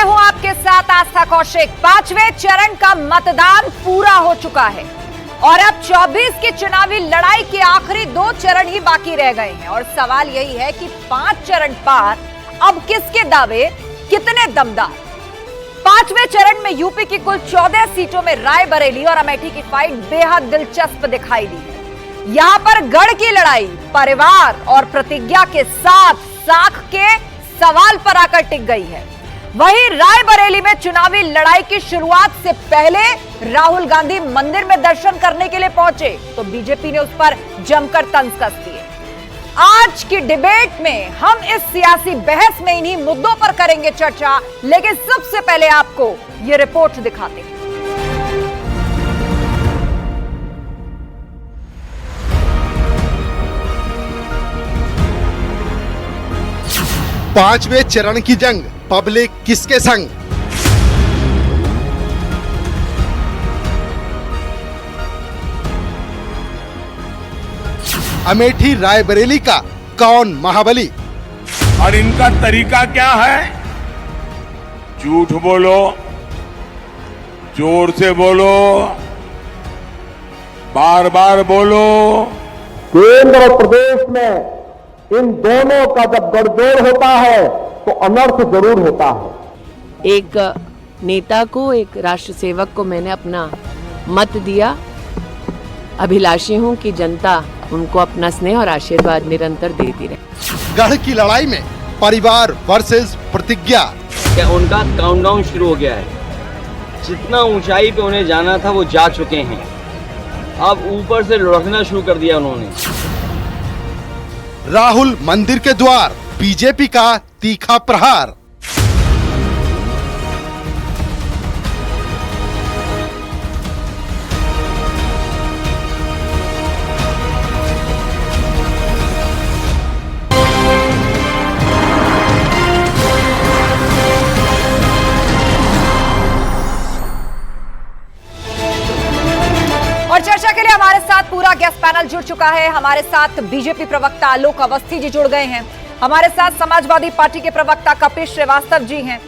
हूं आपके साथ आस्था कौशिक। पांचवें चरण का मतदान पूरा हो चुका है और अब 24 की चुनावी लड़ाई के आखिरी 2 चरण ही बाकी रह गए हैं। और सवाल यही है कि 5 चरण पार अब किसके दावे कितने दमदार। 5वें चरण में यूपी की कुल 14 सीटों में रायबरेली और अमेठी की फाइट बेहद दिलचस्प दिखाई दी है। यहां पर गढ़ की लड़ाई परिवार और प्रतिज्ञा के साथ साख के सवाल पर आकर टिक गई है। वहीं रायबरेली में चुनावी लड़ाई की शुरुआत से पहले राहुल गांधी मंदिर में दर्शन करने के लिए पहुंचे तो बीजेपी ने उस पर जमकर तंज कस दिए। आज की डिबेट में हम इस सियासी बहस में इन्हीं मुद्दों पर करेंगे चर्चा, लेकिन सबसे पहले आपको यह रिपोर्ट दिखाते हैं। पांचवें चरण की जंग पब्लिक किसके संग। अमेठी रायबरेली का कौन महाबली। और इनका तरीका क्या है? झूठ बोलो, जोर से बोलो, बार बार बोलो। केंद्र और प्रदेश में इन दोनों का जब गठजोड़ होता है तो अनर्थ जरूर होता है। एक नेता को, एक राष्ट्र सेवक को मैंने अपना मत दिया। अभिलाषी हूं कि जनता उनको अपना स्नेह और आशीर्वाद निरंतर देती रहे। गढ़ की लड़ाई में परिवार वर्सेस प्रतिज्ञा। क्या उनका काउंटडाउन शुरू हो गया है? जितना ऊंचाई पे उन्हें जाना था वो जा चुके हैं। अब ऊपर से लुढ़कना शुरू कर दिया उन्होंने। राहुल मंदिर के द्वार, बीजेपी का तीखा प्रहार। और चर्चा के लिए हमारे साथ पूरा गेस्ट पैनल जुड़ चुका है। हमारे साथ बीजेपी प्रवक्ता आलोक अवस्थी जी जुड़ गए हैं। हमारे साथ समाजवादी पार्टी के प्रवक्ता कपिल श्रीवास्तव जी हैं।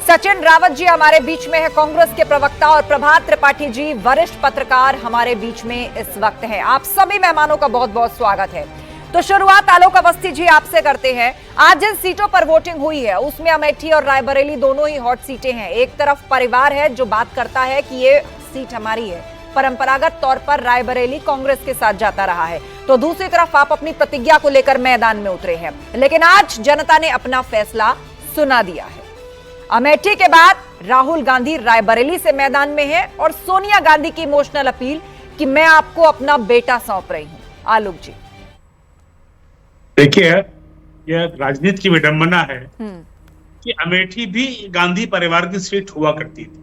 सचिन रावत जी हमारे बीच में है, कांग्रेस के प्रवक्ता, और प्रभात त्रिपाठी जी वरिष्ठ पत्रकार हमारे बीच में इस वक्त है। आप सभी मेहमानों का बहुत बहुत स्वागत है। तो शुरुआत आलोक अवस्थी जी आपसे करते हैं। आज जिन सीटों पर वोटिंग हुई है उसमें अमेठी और रायबरेली दोनों ही हॉट सीटें हैं। एक तरफ परिवार है जो बात करता है कि ये सीट हमारी है, परंपरागत तौर पर रायबरेली कांग्रेस के साथ जाता रहा है, तो दूसरी तरफ आप अपनी प्रतिज्ञा को लेकर मैदान में उतरे हैं। लेकिन आज जनता ने अपना फैसला सुना दिया है। अमेठी के बाद राहुल गांधी रायबरेली से मैदान में है और सोनिया गांधी की इमोशनल अपील कि मैं आपको अपना बेटा सौंप रही हूं। आलोक जी, देखिए, यह राजनीति की विडंबना है कि अमेठी भी गांधी परिवार की सीट हुआ करती थी।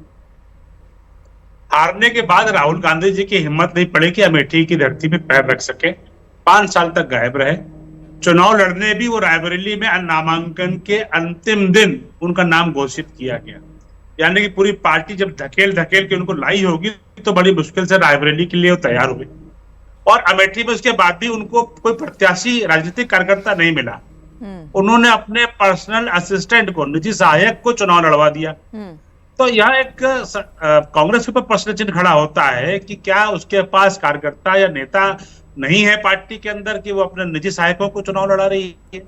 हारने के बाद राहुल गांधी जी की हिम्मत नहीं पड़ी कि अमेठी की धरती पे पैर रख सके। 5 साल तक गायब रहे। चुनाव लड़ने भी वो रायबरेली में नामांकन के अंतिम दिन उनका नाम घोषित किया गया। यानी कि पूरी पार्टी जब धकेल के उनको लाई होगी तो बड़ी मुश्किल से रायबरेली के लिए वो तैयार हुए। और अमेठी में उसके बाद भी उनको कोई प्रत्याशी राजनीतिक कार्यकर्ता नहीं मिला। उन्होंने अपने पर्सनल असिस्टेंट को, निजी सहायक को चुनाव लड़वा दिया। तो यह एक कांग्रेस के ऊपर प्रश्न चिन्ह खड़ा होता है कि क्या उसके पास कार्यकर्ता या नेता नहीं है पार्टी के अंदर कि वो अपने निजी सहायकों को चुनाव लड़ा रही है।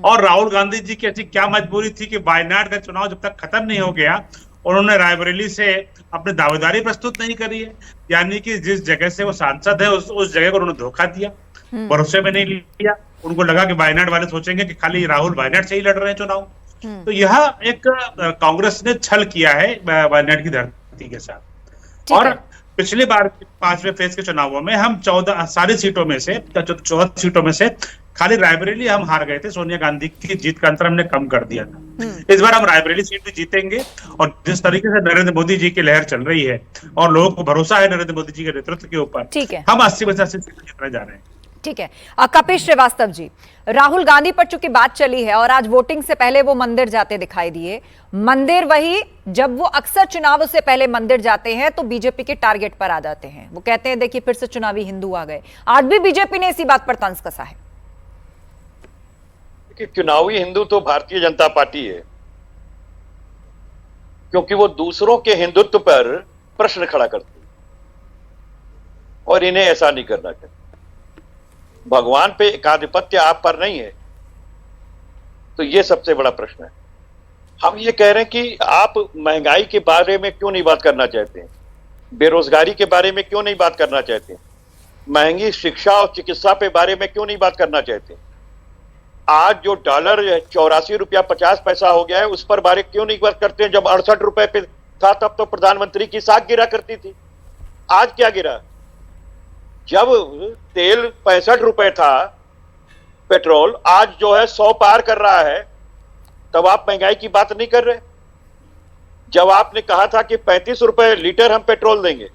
और राहुल गांधी जी की ऐसी क्या मजबूरी थी कि वायनाड का चुनाव जब तक खत्म नहीं हो गया उन्होंने रायबरेली से अपनी दावेदारी प्रस्तुत नहीं करी है। यानी कि जिस जगह से वो सांसद है उस जगह को उन्होंने धोखा दिया, भरोसे में नहीं लिया। उनको लगा कि वायनाड वाले सोचेंगे कि खाली राहुल वायनाड से ही लड़ रहे हैं चुनाव। तो यह एक कांग्रेस ने छल किया है वायनाड की धरती के साथ। और पिछली बार 5वें फेज के चुनावों में हम 14 सारी सीटों में से 14 सीटों में से खाली रायबरेली हम हार गए थे। सोनिया गांधी की जीत का अंतर हमने कम कर दिया था। इस बार हम रायबरेली सीट भी जीतेंगे। और जिस तरीके से नरेंद्र मोदी जी की लहर चल रही है और लोगों को भरोसा है नरेंद्र मोदी जी के नेतृत्व के ऊपर, हम 80 में से 80 सीट जीतने जा रहे हैं। ठीक है। कपिल श्रीवास्तव जी, राहुल गांधी पर चूंकि बात चली है और आज वोटिंग से पहले वो मंदिर जाते दिखाई दिए। मंदिर वही, जब वो अक्सर चुनाव से पहले मंदिर जाते हैं तो बीजेपी के टारगेट पर आ जाते हैं। वो कहते हैं देखिए फिर से चुनावी हिंदू आ गए। आज भी बीजेपी ने इसी बात पर तंज कसा है कि चुनावी हिंदू तो भारतीय जनता पार्टी है। क्योंकि वो दूसरों के हिंदुत्व पर प्रश्न खड़ा करते हैं और इन्हें ऐसा नहीं करना चाहिए। भगवान पे एकाधिपत्य आप पर नहीं है, तो ये सबसे बड़ा प्रश्न है। हम ये कह रहे हैं कि आप महंगाई के बारे में क्यों नहीं बात करना चाहते हैं, बेरोजगारी के बारे में क्यों नहीं बात करना चाहते हैं, महंगी शिक्षा और चिकित्सा पे बारे में क्यों नहीं बात करना चाहते हैं। आज जो डॉलर 84 रुपया 50 पैसा हो गया है, उस पर बारे क्यों नहीं बात करते हैं। जब 68 रुपए पे था तब तो प्रधानमंत्री की साख गिरा करती थी। आज क्या गिरा? जब तेल 65 रुपए था पेट्रोल, आज जो है 100 पार कर रहा है, तब आप महंगाई की बात नहीं कर रहे। जब आपने कहा था कि 35 रुपए लीटर हम पेट्रोल देंगे,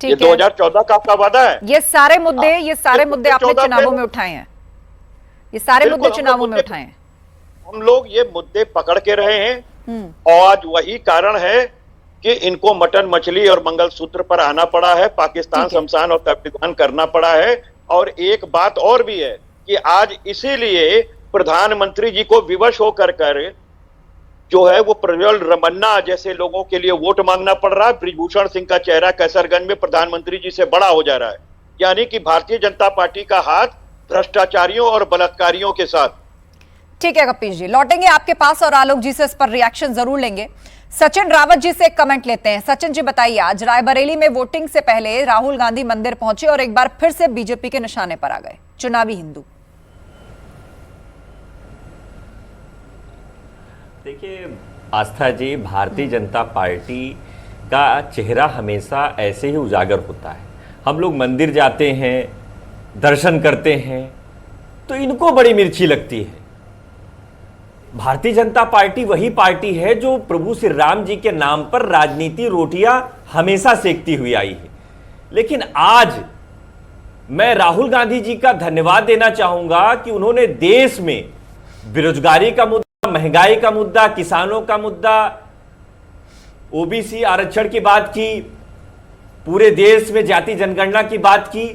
ये 2014 का आपका वादा है। ये सारे मुद्दे आपने चुनावों में उठाए हैं, ये सारे मुद्दे चुनावों में उठाए हैं। हम लोग ये मुद्दे पकड़ के रहे हैं और आज वही कारण है कि इनको मटन मछली और मंगलसूत्र पर आना पड़ा है, पाकिस्तान शमशान और तप्पिदान करना पड़ा है। और एक बात और भी है कि आज इसीलिए प्रधानमंत्री जी को विवश होकर जो है वो प्रज्वल रमन्ना जैसे लोगों के लिए वोट मांगना पड़ रहा है। बृजभूषण सिंह का चेहरा कैसरगंज में प्रधानमंत्री जी से बड़ा हो जा रहा है। यानी कि भारतीय जनता पार्टी का हाथ भ्रष्टाचारियों और बलात्कारियों के साथ। ठीक है कपीश जी, लौटेंगे आपके पास और आलोक जी से इस पर रिएक्शन जरूर लेंगे। सचिन रावत जी से एक कमेंट लेते हैं। सचिन जी बताइए, आज रायबरेली में वोटिंग से पहले राहुल गांधी मंदिर पहुंचे और एक बार फिर से बीजेपी के निशाने पर आ गए, चुनावी हिंदू। देखिए आस्था जी, भारतीय जनता पार्टी का चेहरा हमेशा ऐसे ही उजागर होता है। हम लोग मंदिर जाते हैं, दर्शन करते हैं, तो इनको बड़ी मिर्ची लगती है। भारतीय जनता पार्टी वही पार्टी है जो प्रभु श्री राम जी के नाम पर राजनीति रोटियां हमेशा सेकती हुई आई है। लेकिन आज मैं राहुल गांधी जी का धन्यवाद देना चाहूंगा कि उन्होंने देश में बेरोजगारी का मुद्दा, महंगाई का मुद्दा, किसानों का मुद्दा, ओबीसी आरक्षण की बात की, पूरे देश में जाति जनगणना की बात की।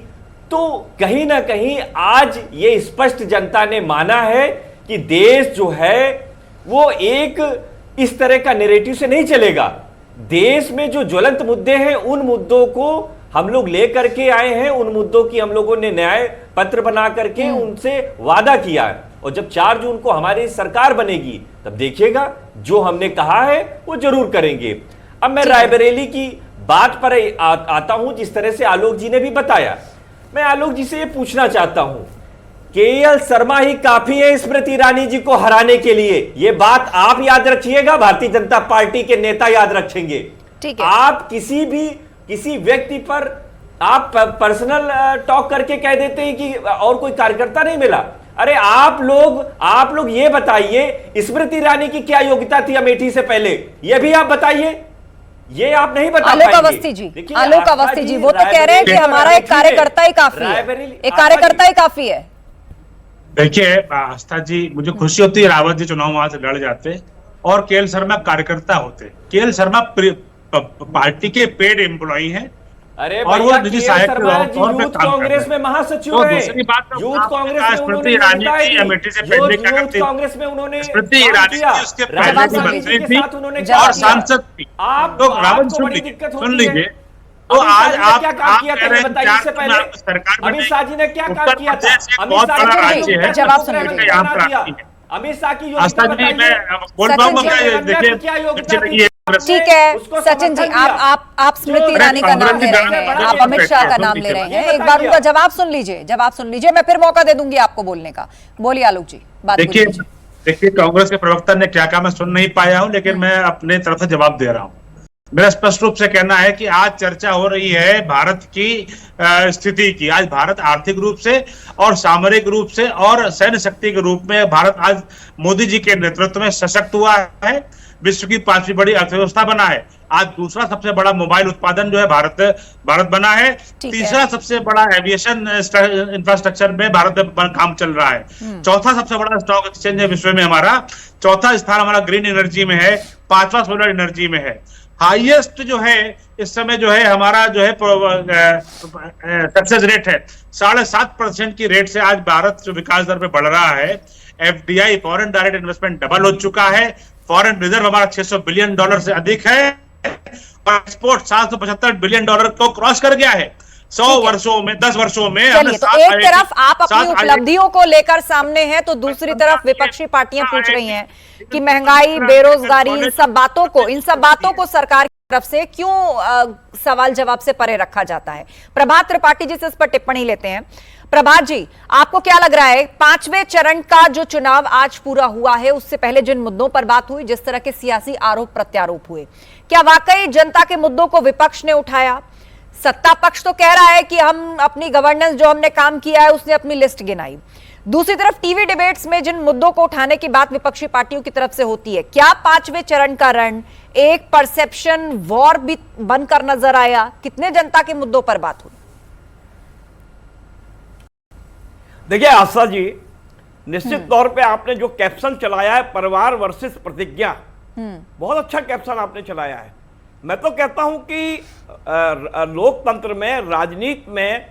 तो कहीं ना कहीं आज ये स्पष्ट जनता ने माना है कि देश जो है वो एक इस तरह का नैरेटिव से नहीं चलेगा। देश में जो ज्वलंत मुद्दे हैं उन मुद्दों को हम लोग लेकर के आए हैं, उन मुद्दों की हम लोगों ने न्याय पत्र बना करके उनसे वादा किया है। और जब 4 जून को हमारी सरकार बनेगी तब देखिएगा जो हमने कहा है वो जरूर करेंगे। अब मैं रायबरेली की बात पर आता हूं, जिस तरह से आलोक जी ने भी बताया। मैं आलोक जी से ये पूछना चाहता हूं, केएल शर्मा ही काफी है स्मृति ईरानी जी को हराने के लिए। ये बात आप याद रखिएगा, भारतीय जनता पार्टी के नेता याद रखेंगे। ठीक है। आप किसी व्यक्ति पर आप पर्सनल टॉक करके कह देते हैं कि और कोई कार्यकर्ता नहीं मिला। अरे आप लोग ये बताइए स्मृति ईरानी की क्या योग्यता थी अमेठी से पहले, ये भी आप बताइए। ये आप नहीं बता पाएंगे। आलोक अवस्थी जी वो तो कह रहे हैं कि हमारा एक कार्यकर्ता ही काफी है, एक कार्यकर्ता ही काफी है। देखिए आस्था जी, मुझे खुशी होती है रावत जी चुनाव वहां से लड़ जाते और केएल शर्मा कार्यकर्ता होते। केएल शर्मा पार्टी के पेड एम्प्लॉई हैं। अरे और वो निजी सहायक के तौर पे यूथ काम कांग्रेस कर में महासचिव है। दूसरी बात, यूथ कांग्रेस में स्मृति ईरानी की अमेठी से पहले क्या करती, कांग्रेस में उन्होंने स्मृति ईरानी की उसके पहले की मंत्री थी और सांसद थी। तो रावत सुन लीजिए, तो आज आप क्या काम किया था बताइए। इससे पहले सरकार अमित शाह जी ने क्या काम किया था? बहुत बड़ा राज्य है, जवाब सुन लीजिए। अमित शाह की आस्था जी मैं बोल पाऊंगा, देखिए ठीक है सचिन जी, आप स्मृति ईरानी का नाम ले रहे हैं, आप अमित शाह का नाम ले रहे हैं। एक बार उनका जवाब सुन लीजिए, मैं फिर मौका दे दूंगी आपको बोलने का। बोलिए आलोक जी, बात देखिए कांग्रेस के प्रवक्ता ने क्या कहा मैं सुन नहीं पाया हूं, लेकिन मैं अपने तरफ से जवाब दे रहा हूं। मेरा स्पष्ट रूप से कहना है कि आज चर्चा हो रही है भारत की स्थिति की। आज भारत आर्थिक रूप से और सामरिक रूप से और सैन्य शक्ति के रूप में भारत आज मोदी जी के नेतृत्व में सशक्त हुआ है, विश्व की 5वीं बड़ी अर्थव्यवस्था बना है। आज दूसरा सबसे बड़ा मोबाइल उत्पादन जो है भारत बना है। तीसरा सबसे बड़ा एविएशन इंफ्रास्ट्रक्चर में भारत में काम चल रहा है। चौथा सबसे बड़ा स्टॉक एक्सचेंज है विश्व में हमारा। चौथा स्थान हमारा ग्रीन एनर्जी में है। 5वां सोलर एनर्जी में है। हाईएस्ट जो है इस समय जो है हमारा जो है सक्सेस रेट है 7.5% की रेट से आज भारत जो विकास दर पे बढ़ रहा है। FDI foreign direct investment double हो चुका है। फॉरेन रिजर्व हमारा $600 बिलियन से अधिक है और एक्सपोर्ट $775 बिलियन को क्रॉस कर गया है। 100 वर्षों में, 10 वर्षों में। चलिए, तो एक तरफ आप अपनी उपलब्धियों को लेकर सामने हैं, तो दूसरी तरफ विपक्षी पार्टियां पूछ रही हैं कि महंगाई, बेरोजगारी, इन सब बातों को सरकार की तरफ से क्यों सवाल जवाब से परे रखा जाता है। प्रभात त्रिपाठी जी से इस पर टिप्पणी लेते हैं। प्रभात जी, आपको क्या लग रहा है, 5वें चरण का जो चुनाव आज पूरा हुआ है, उससे पहले जिन मुद्दों पर बात हुई, जिस तरह के सियासी आरोप प्रत्यारोप हुए, क्या वाकई जनता के मुद्दों को विपक्ष ने उठाया? सत्ता पक्ष तो कह रहा है कि हम अपनी गवर्नेंस, जो हमने काम किया है, उसने अपनी लिस्ट गिनाई। दूसरी तरफ टीवी डिबेट्स में जिन मुद्दों को उठाने की बात विपक्षी पार्टियों की तरफ से होती है, क्या 5वें चरण का रण एक परसेप्शन वॉर भी बनकर नजर आया? कितने जनता के मुद्दों पर बात हुई? देखिए आशा जी, निश्चित तौर पे आपने जो कैप्शन चलाया है, परिवार वर्सेस प्रतिज्ञा, बहुत अच्छा कैप्शन आपने चलाया है। मैं तो कहता हूं कि लोकतंत्र में, राजनीति में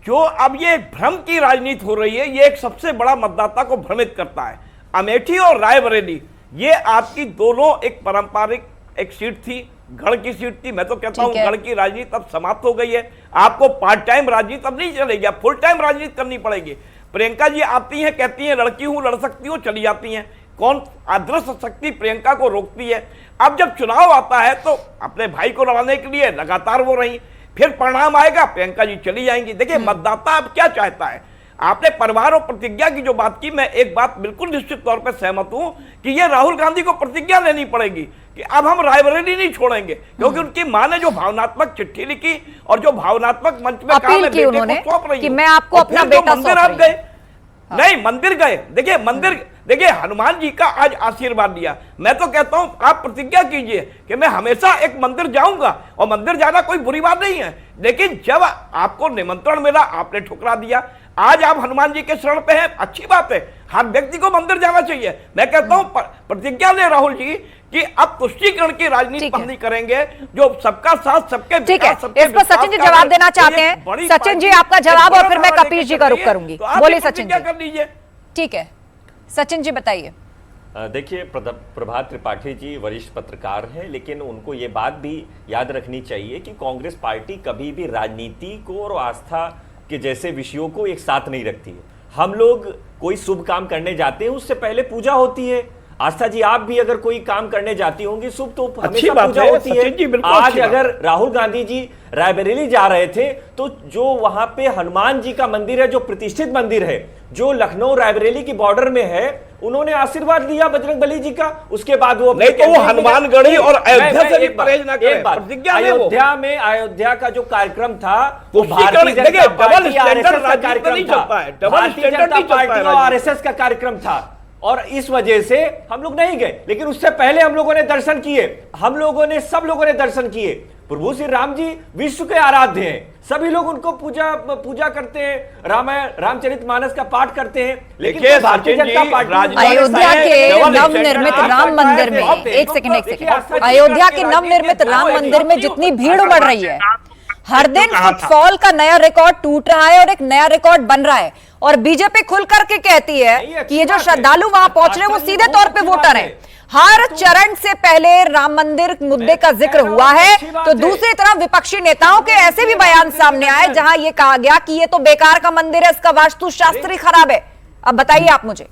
जो अब ये भ्रम की राजनीति हो रही है, ये एक सबसे बड़ा मतदाता को भ्रमित करता है। अमेठी और रायबरेली, ये आपकी दोनों एक पारंपरिक एक सीट थी, गढ़ की सीट थी। मैं तो कहता हूं गढ़ की राजनीति अब समाप्त हो गई है। आपको पार्ट टाइम राजनीति अब नहीं चलेगी, अब फुल टाइम राजनीति करनी पड़ेगी। प्रियंका जी आती हैं, कहती हैं लड़की हूं, लड़ सकती हूं, चली जाती हैं। कौन अदृश्य शक्ति प्रियंका को रोकती है? अब जब चुनाव आता है तो अपने भाई को लड़ाने के लिए लगातार वो रही, फिर परिणाम आएगा, प्रियंका जी चली जाएंगी। देखिए मतदाता अब क्या चाहता है। आपने परिवार और प्रतिज्ञा की जो बात की, मैं एक बात बिल्कुल निश्चित तौर पर सहमत हूं कि ये राहुल गांधी को प्रतिज्ञा लेनी पड़ेगी कि अब हम रायबरेली नहीं छोड़ेंगे, क्योंकि उनकी मां ने जो भावनात्मक चिट्ठी लिखी और जो भावनात्मक मंच में कहा, मैं बेटे को सौंप रही हूं, मैं आपको अपना बेटा मंदिर आप गए, नहीं मंदिर गए। देखिए मंदिर, देखिए हनुमान जी का आज आशीर्वाद दिया। मैं तो कहता हूं आप प्रतिज्ञा कीजिए कि मैं हमेशा एक मंदिर जाऊंगा, और मंदिर जाना कोई बुरी बात नहीं है, लेकिन जब आपको निमंत्रण मिला आपने ठुकरा दिया। आज आप हनुमान जी के शरण पे हैं, अच्छी बात है, हर व्यक्ति को मंदिर जाना चाहिए। मैं कहता हूं प्रतिज्ञा ले राहुल जी कि अब तुष्टीकरण की राजनीति हम नहीं करेंगे, जो सबका साथ, सबके विकास, सबके इस पर सचिन जी जवाब देना चाहते हैं। सचिन जी आपका जवाब, और फिर मैं कपीश जी का रुख करूंगी। बोलिए सचिन जी। कर लीजिए। ठीक है, सचिन जी बताइए। देखिए, प्रभात त्रिपाठी जी वरिष्ठ पत्रकार हैं, लेकिन उनको ये बात भी याद रखनी चाहिए कि कांग्रेस पार्टी कभी भी राजनीति को और आस्था के जैसे विषयों को एक साथ नहीं रखती है। हम लोग कोई शुभ काम करने जाते हैं, उससे पहले पूजा होती है। आस्था जी, आप भी अगर कोई काम करने जाती होंगी, शुभ तो हमेशा पूजा होती है। आज अगर राहुल गांधी जी रायबरेली जा रहे थे, तो जो वहां पे हनुमान जी का मंदिर है, जो प्रतिष्ठित मंदिर है, जो लखनऊ रायबरेली की बॉर्डर में है, उन्होंने आशीर्वाद लिया बजरंग बली जी का। उसके बाद वो नहीं तो वो हनुमानगढ़ी और अयोध्या से भी परहेज ना करें। अयोध्या का जो कार्यक्रम था, वो भारतीय जनता पार्टी का कार्यक्रम था, भारतीय जनता पार्टी और आरएसएस का कार्यक्रम था, और इस वजह से हम लोग नहीं गए। लेकिन उससे पहले हम लोगों ने दर्शन किए, सब लोगों ने दर्शन किए। प्रभु श्री राम जी विश्व के आराध्य हैं, सभी लोग उनको पूजा करते हैं, रामचरितमानस का पाठ करते हैं। लेकिन भारतीय जनता पार्टी अयोध्या के नवनिर्मित राम मंदिर में, एक सेकंड, अयोध्या के नवनिर्मित राम मंदिर में जितनी भीड़ बढ़ रही है, हर दिन फुटफॉल का नया रिकॉर्ड टूट रहा है और एक नया रिकॉर्ड बन रहा है, और बीजेपी खुल करके कहती है कि ये जो श्रद्धालु वहां पहुंच रहे हैं वो सीधे तौर पे वोटर हैं। हर चरण से पहले राम मंदिर मुद्दे का जिक्र हुआ है, तो दूसरी तरफ विपक्षी नेताओं के ऐसे भी बयान सामने आए जहां ये कहा गया कि ये तो बेकार का मंदिर है, इसका वास्तुशास्त्र ही खराब है। अब बताइए आप मुझे।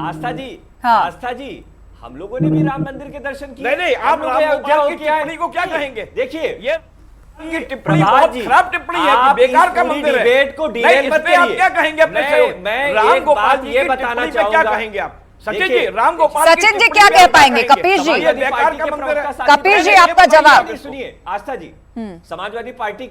आस्था जी, हाँ। आस्था जी, हम लोगों ने भी राम मंदिर के दर्शन किए। नहीं, आप अयोध्या की टिप्पणी को क्या कहेंगे? देखिए, ये टिप्पणी बहुत खराब टिप्पणी है कि बेकार का मंदिर है। डिबेट को डिरेल मत करिए। आप क्या कहेंगे अपने सहयोग? मैं राम गोपाल जी ये बताना चाहूंगा, क्या कहेंगे आप? सचिन जी, राम गोपाल सचिन जी क्या कह पाएंगे? कपीश जी, बेकार का मंदिर है। कपीश जी आपका जवाब सुनिए। आस्था जी, समाजवादी पार्टी,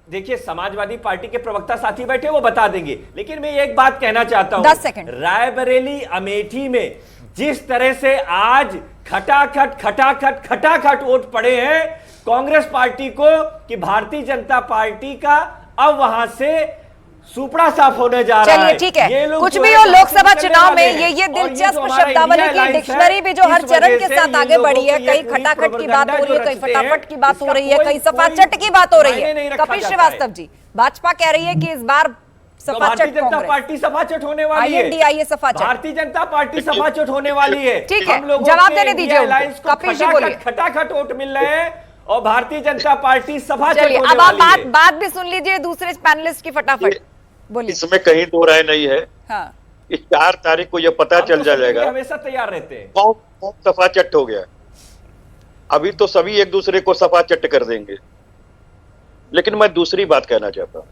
देखिए समाजवादी पार्टी के प्रवक्ता साथी बैठे, वो बता देंगे, लेकिन मैं एक बात कहना चाहता हूं। 10 सेकंड। रायबरेली अमेठी में जिस तरह से आज खटाखट वोट पड़े हैं कांग्रेस पार्टी को, कि भारतीय जनता पार्टी का अब वहां से सुपड़ा साफ होने जा रहा है। चलिए ठीक है, कुछ भी हो, लोकसभा चुनाव में ये दिलचस्प शब्दावली की डिक्शनरी भी जो हर चरण के साथ आगे बढ़ी है, कहीं खटाखट की बात हो रही है, कहीं फटाफट की बात हो रही है, कहीं सफाचट की बात हो रही है। कपिल श्रीवास्तव जी, भाजपा कह रही है कि इस बार तो भारतीय सफाचट जनता कांग्रेस, पार्टी सफाचट होने वाली है। INDIA सफाचट। भारतीय जनता पार्टी सफाचट होने वाली है। ठीक है, हम लोगों जवाब के देने दीजिए इंडिया उनको। अलायंस को कपिल जी बोलिए। खटाखट वोट मिल रहे हैं और भारतीय जनता पार्टी सफाचट चलिए होने अब आप वाली है। बात भी सुन लीजिए दूसरे पैनलिस्ट की, फटाफट बोलिए। इसमें कहीं दो राय नहीं है। हाँ, इस 4 तारीख को यह पता हम चल तो सुनने के जाएगा हमेशा तैयार रहते हैं। कौन सफाचट हो गया। अभी तो सभी एक दूसरे को सफाचट कर देंगे, लेकिन मैं दूसरी बात कहना चाहता हूं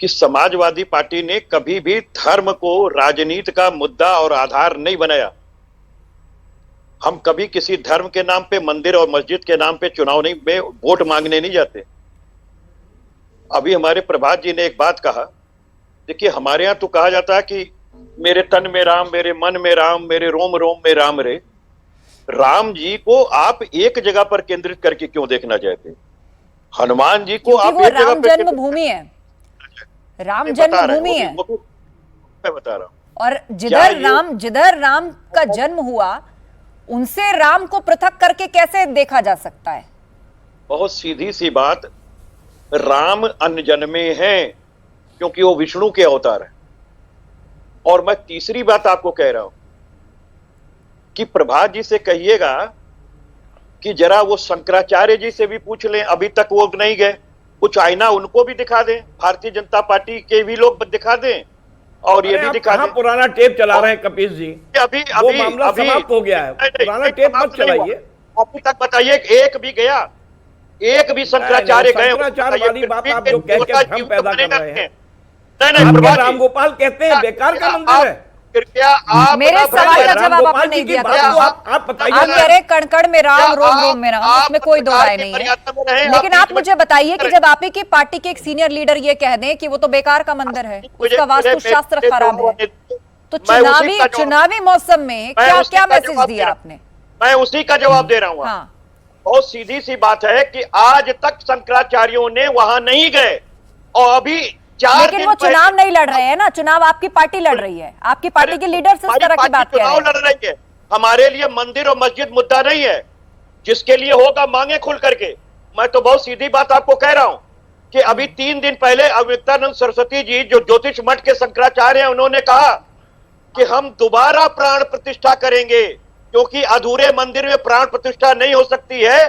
कि समाजवादी पार्टी ने कभी भी धर्म को राजनीति का मुद्दा और आधार नहीं बनाया। हम कभी किसी धर्म के नाम पे, मंदिर और मस्जिद के नाम पे चुनाव नहीं में वोट मांगने नहीं जाते। अभी हमारे प्रभात जी ने एक बात कहा, देखिए हमारे यहां तो कहा जाता है कि मेरे तन में राम, मेरे मन में राम, मेरे रोम रोम में राम रे। राम जी को आप एक जगह पर केंद्रित करके क्यों देखना चाहते? हनुमान जी को क्योंकि आप वो एक जगह राम पे जन्मभूमि है, राम जन्मभूमि है। मैं बता रहा हूं। और जिधर राम का जन्म हुआ, उनसे राम को पृथक करके कैसे देखा जा सकता है? बहुत सीधी सी बात, राम अनजन्मे हैं क्योंकि वो विष्णु के अवतार है। और मैं तीसरी बात आपको कह रहा हूं कि प्रभात जी से कहिएगा कि जरा वो शंकराचार्य जी से भी पूछ लें, अभी तक वो नहीं गए। कुछ आईना उनको भी दिखा दें, भारतीय जनता पार्टी के भी लोग दिखा दें, और ये भी दिखा दें। पुराना टेप चला रहे हैं कपिल जी, अभी वो मामला समाप्त हो गया है। पुराना टेप मत चलाइए। अभी तक बताइए एक भी गया, एक भी शंकराचार्य गए? शंकराचार्य वाली बात आप जो कह के भ्रम पैदा कर रहे हैं। नहीं, आपके राम गोपाल कहते हैं बेकार का मंदिर है। कृपया आप मेरे सवाल का जवाब आपने नहीं दिया था। आप बताइए। आप कह रहे कण कण में राम, रोम रोम में राम, उसमें कोई दो राय नहीं है। लेकिन आप मुझे बताइए कि जब आप ही की पार्टी के एक सीनियर लीडर ये कह दें कि वो तो बेकार का मंदिर है, उसका वास्तुशास्त्र खराब है, तो चुनावी मौसम में क्या मैसेज दिया आपने? मैं उसी का जवाब दे रहा हूँ। हाँ, बहुत सीधी सी बात है कि आज तक शंकराचार्यों ने वहां नहीं गए, और अभी 4 लेकिन दिन वो चुनाव नहीं लड़ रहे हैं ना, चुनाव आपकी पार्टी लड़ रही है, आपकी पार्टी के लीडर से इस तरह की बात कह रहे हैं। लड़ रही है। हमारे लिए मंदिर और मस्जिद मुद्दा नहीं है, जिसके लिए होगा मांगे खुल करके। मैं तो बहुत सीधी बात आपको कह रहा हूं कि अभी 3 दिन पहले अविवेकानंद सरस्वती जी जो ज्योतिष मठ के शंकराचार्य हैं, उन्होंने कहा कि हम दोबारा प्राण प्रतिष्ठा करेंगे, क्योंकि अधूरे मंदिर में प्राण प्रतिष्ठा नहीं हो सकती है,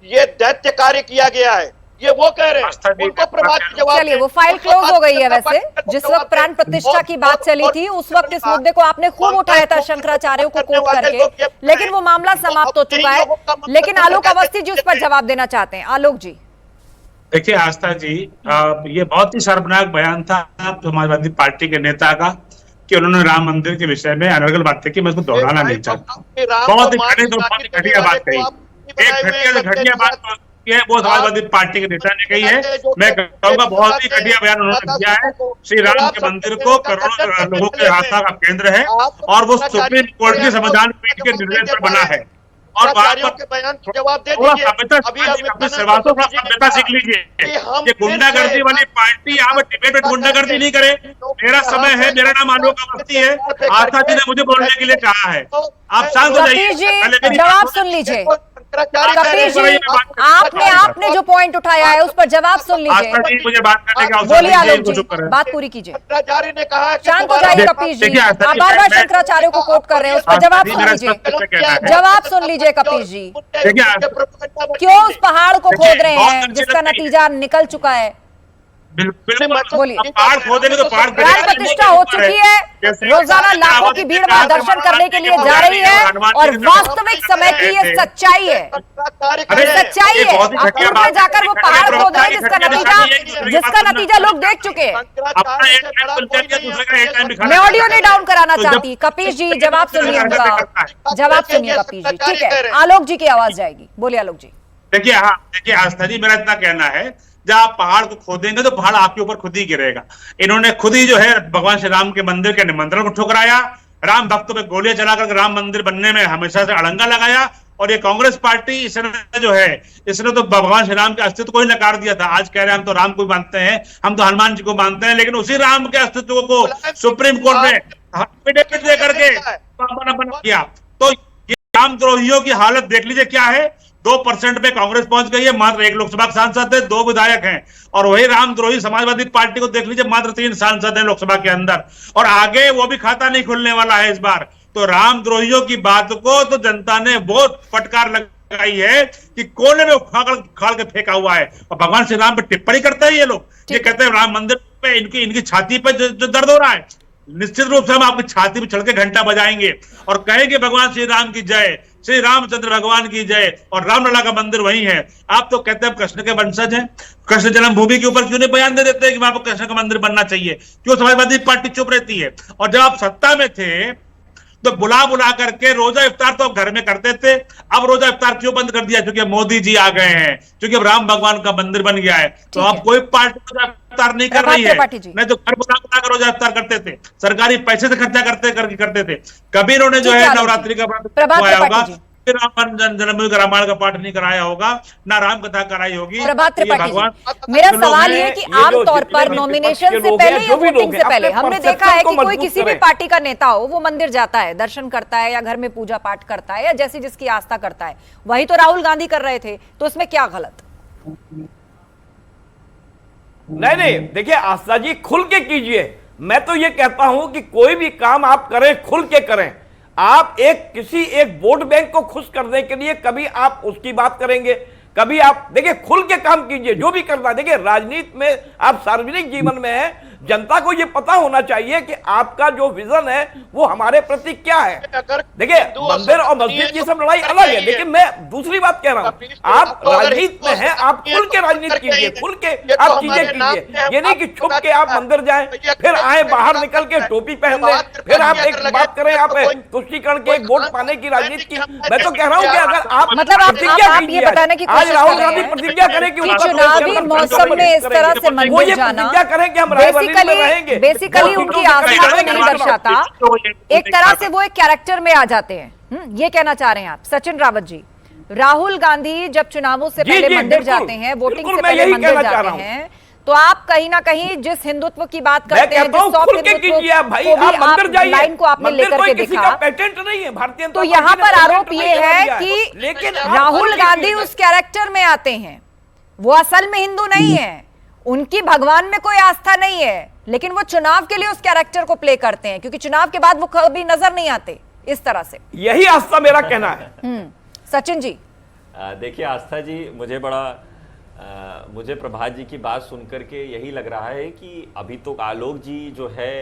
ये दैत्य कार्य किया गया है। ये वो कह रहे हैं, उनको प्रभात की जवाब। चलिए वो फाइल क्लोज हो गई है। वैसे जिस वक्त प्राण प्रतिष्ठा की बात चली थी, उस वक्त इस मुद्दे को आपने खूब उठाया था शंकराचार्यों को कोट करके, लेकिन वो मामला समाप्त हो चुका है। लेकिन आलोक अवस्थी जी उस पर जवाब देना चाहते हैं। आलोक जी, देखिए आस्था जी, ये बहुत ही शर्मनाक बयान था समाजवादी पार्टी के नेता का कि उन्होंने राम मंदिर के विषय में अलग बात की। मैं उसको दोहराना नहीं चाहता। बहुत ही घटिया बात कही, एक घटिया बात है, वो समाजवादी पार्टी के नेता ने कही है। मैं कहूँगा बहुत ही घटिया बयान उन्होंने दिया है। श्री राम के मंदिर को करोड़ों लोगों के आस्था का केंद्र है, और वो सुप्रीम कोर्ट की संविधान पीठ के निर्देश पर बना है। और सभ्यता सीख लीजिए। ये गुंडागर्दी वाली पार्टी आप डिबेट में गुंडागर्दी नहीं करे। मेरा समय है, मेरा नाम आलोक अवस्थी है। आस्था जी ने मुझे बोलने के लिए कहा है, आप शांत हो जाइए। जवाब सुन लीजिए। कपिल जी, आपने जो पॉइंट उठाया है उस पर जवाब सुन लीजिए। मुझे बात करने का बोलिए आलोक जी, बात पूरी कीजिए। शंकराचार्य ने कहा, शांत हो जाइए कपिल जी। आप बार-बार शंकराचार्य को कोट कर रहे हैं, उस पर जवाब सुन लीजिए। जवाब सुन लीजिए कपिल जी। क्यों उस पहाड़ को खोद रहे हैं जिसका नतीजा निकल चुका है? बोलिए। पहाड़ खोदेंगे तो पहाड़ प्राण प्रतिष्ठा हो चुकी है, रोजाना लाखों की भीड़ वहां दर्शन करने के लिए जा रही है, और वास्तविक समय की ये सच्चाई है, सच्चाई है। आप में जाकर वो पहाड़ खोद रहे हैं जिसका नतीजा लोग देख चुके हैं। मैं ऑडियो नहीं डाउन कराना चाहती। कपिल जी जवाब सुनिए उनका, जवाब सुनिए कपिल जी। ठीक है, आलोक जी की आवाज जाएगी। बोलिए आलोक जी। देखिए आस्था जी, मेरा इतना कहना है, जब आप पहाड़ को खोदेंगे तो पहाड़ आपके ऊपर खुद ही गिरेगा। इन्होंने खुद ही जो है भगवान श्री राम के मंदिर के निमंत्रण को ठुकराया, राम भक्तों पे गोलियां चलाकर राम मंदिर बनने में हमेशा से अड़ंगा लगाया। और ये कांग्रेस पार्टी, इसने जो है, इसने तो भगवान श्री राम के अस्तित्व को ही नकार दिया था। आज कह रहे हैं हम तो राम को ही मानते हैं, हम तो हनुमान जी को मानते हैं, लेकिन उसी राम के अस्तित्व को सुप्रीम कोर्ट में एफिडेविट दे करके किया। तो ये रामद्रोहियों की हालत देख लीजिए क्या है। 2% पे कांग्रेस पहुंच गई है, मात्र 1 लोकसभा सांसद है, 2 विधायक हैं। और वही रामद्रोही समाजवादी पार्टी को देख लीजिए, मात्र 3 सांसद हैं लोकसभा के अंदर, और आगे वो भी खाता नहीं खुलने वाला है इस बार। तो रामद्रोहियों की बात को तो जनता ने बहुत फटकार लगाई है कि कोने में उखाड़ के फेंका हुआ है। और भगवान श्री राम पे टिप्पणी करते हैं ये लोग, ये कहते हैं राम मंदिर पे इनकी छाती पे जो दर्द हो रहा है, निश्चित रूप से हम आपकी छाती पे चढ़ के घंटा बजाएंगे और कहेंगे भगवान श्री राम की जय, श्री रामचंद्र भगवान की जय। और रामलला का मंदिर वही है। आप तो कहते हैं कृष्ण के वंशज हैं, कृष्ण जन्मभूमि के ऊपर क्यों नहीं बयान दे देते कि वहां पर कृष्ण का मंदिर बनना चाहिए? क्यों समाजवादी पार्टी चुप रहती है? और जब आप सत्ता में थे तो बुला करके रोजा इफ्तार तो घर में करते थे, अब रोजा इफ्तार क्यों बंद कर दिया? क्योंकि मोदी जी आ गए हैं, क्योंकि अब राम भगवान का मंदिर बन गया है। तो अब कोई पार्टी रोजा इफ्तार नहीं कर रही है, नहीं तो घर बुला कर रोजा इफ्तार करते थे, सरकारी पैसे से खर्चा करते थे। कभी इन्होंने जो है नवरात्रि का व्रत होगा, राम जन्मभूमि का रामायण का पाठ नहीं कराया होगा, ना राम कथा कराई होगी। प्रभात त्रिपाठी जी, मेरा सवाल ये है कि आमतौर पर नॉमिनेशन से पहले या वोटिंग से पहले हमने देखा है कि कोई किसी भी पार्टी का नेता हो, वो मंदिर जाता है, दर्शन करता है या घर में पूजा पाठ करता है या जैसी जिसकी आस्था करता है। वही तो राहुल गांधी कर रहे थे, तो उसमें क्या गलत? नहीं, देखिए आस्था जी, खुल के कीजिए। मैं तो ये कहता हूं कि कोई भी काम आप करें, खुल के करें। आप किसी एक वोट बैंक को खुश करने के लिए कभी आप उसकी बात करेंगे, कभी आप देखिए खुल के काम कीजिए, जो भी करना है। देखिए राजनीति में, आप सार्वजनिक जीवन में है, जनता को यह पता होना चाहिए कि आपका जो विजन है वो हमारे प्रति क्या है। देखिए मंदिर और मस्जिद की सब लड़ाई अलग है, लेकिन मैं दूसरी बात कह रहा हूं, आप राजनीति में हैं, आप खुल के राजनीति कीजिए, खुल के आप चीजें कीजिए। ये नहीं कि छुप के आप मंदिर जाएं, फिर आए बाहर निकल के टोपी पहन लें, फिर आप एक बात करें, आप तुष्टीकरण के एक वोट पाने की राजनीति की। मैं तो कह रहा हूं कि अगर आप मतलब आप ये बताना कि आज राहुल गांधी प्रतिज्ञा करें कि चुनावी मौसम में इस तरह से मंदिर जाना करें कि हम बेसिकली उनकी आस्था को नहीं दर्शाता, एक तरह से वो एक कैरेक्टर में आ जाते हैं। ये कहना चाह रहे हैं आप? सचिन रावत जी, राहुल गांधी जब चुनावों से पहले मंदिर जाते हैं, वोटिंग से पहले मंदिर जाते हैं, तो आप कहीं ना कहीं जिस हिंदुत्व की बात करते हैं, जिस सॉफ्ट हिंदुत्व लाइन को आपने लेकर के देखा, पेटेंट नहीं है भारतीय। तो यहाँ पर आरोप ये है कि राहुल गांधी उस कैरेक्टर में आते हैं, वो असल में हिंदू नहीं है, उनकी भगवान में कोई आस्था नहीं है, लेकिन वो चुनाव के लिए उस कैरेक्टर को प्ले करते हैं, क्योंकि चुनाव के बाद वो कभी नजर नहीं आते इस तरह से। यही आस्था मेरा कहना है। सचिन जी, देखिए आस्था जी, मुझे प्रभात जी की बात सुनकर के यही लग रहा है कि अभी तो आलोक जी जो है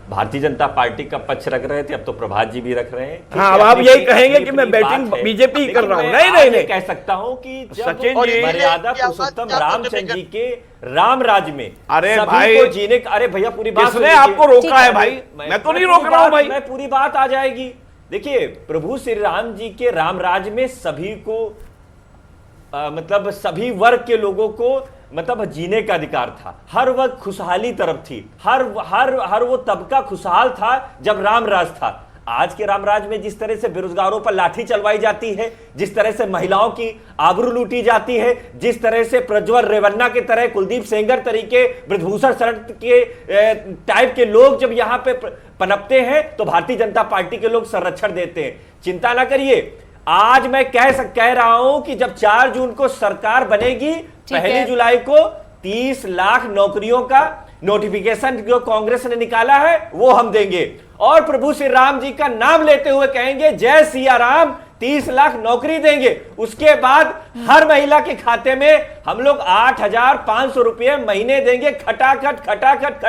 भारतीय जनता पार्टी का पक्ष रख रहे थे, अब तो प्रभात जी भी रख रहे हैं। हाँ, अब आप यही कहेंगे कि मैं बैटिंग बीजेपी कर रहा हूं। नहीं कह सकता हूं कि जब मर्यादा पुरुषोत्तम रामचंद्र जी के राम राज में सभी को जीने का, अरे भैया पूरी बात किसने आपको रोका है भाई? मैं तो नहीं रोक रहा हूं भाई, मैं पूरी बात आ जाएगी। देखिए प्रभु श्री राम जी के राम राज में सभी को मतलब सभी वर्ग के लोगों को मतलब जीने का अधिकार था, हर वक्त खुशहाली तरफ थी, हर वो तबका खुशहाल था जब राम राज था। आज के रामराज में जिस तरह से बेरोजगारों पर लाठी चलवाई जाती है, जिस तरह से महिलाओं की आबरू लूटी जाती है, जिस तरह से प्रज्वल रेवन्ना के तरह, कुलदीप सेंगर तरीके, ब्रजभूषण शरण के टाइप के लोग जब यहां पे पनपते हैं तो भारतीय जनता पार्टी के लोग संरक्षण देते हैं। चिंता ना करिए, आज मैं कह रहा हूं कि जब 4 जून को सरकार बनेगी, 1 जुलाई को 30 लाख नौकरियों का नोटिफिकेशन जो कांग्रेस ने निकाला है वो हम देंगे, और प्रभु श्री राम जी का नाम लेते हुए कहेंगे जय सिया राम, 30 लाख नौकरी देंगे। उसके बाद हर महिला के खाते में हम लोग 8,500 रुपए महीने देंगे, खटाखट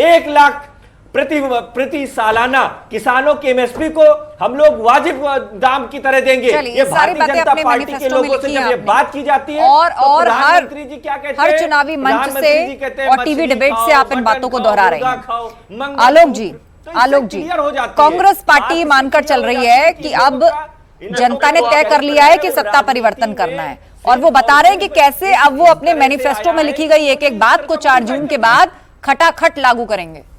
1 लाख प्रति सालाना किसानों के एमएसपी को हम लोग वाजिब दाम की तरह देंगे। ये भारतीय जनता पार्टी के लोगों से जब ये बात की जाती है और प्रधानमंत्री जी क्या कहते हैं, हर चुनावी मंच से और टीवी डिबेट से आप इन बातों को दोहरा रहे हैं। आलोक जी, कांग्रेस पार्टी मानकर चल रही है कि अब जनता ने तय कर लिया है कि सत्ता परिवर्तन करना है, और वो बता रहे हैं कि कैसे अब वो अपने मैनिफेस्टो में लिखी गई एक एक बात को 4 जून के बाद खटाखट लागू करेंगे।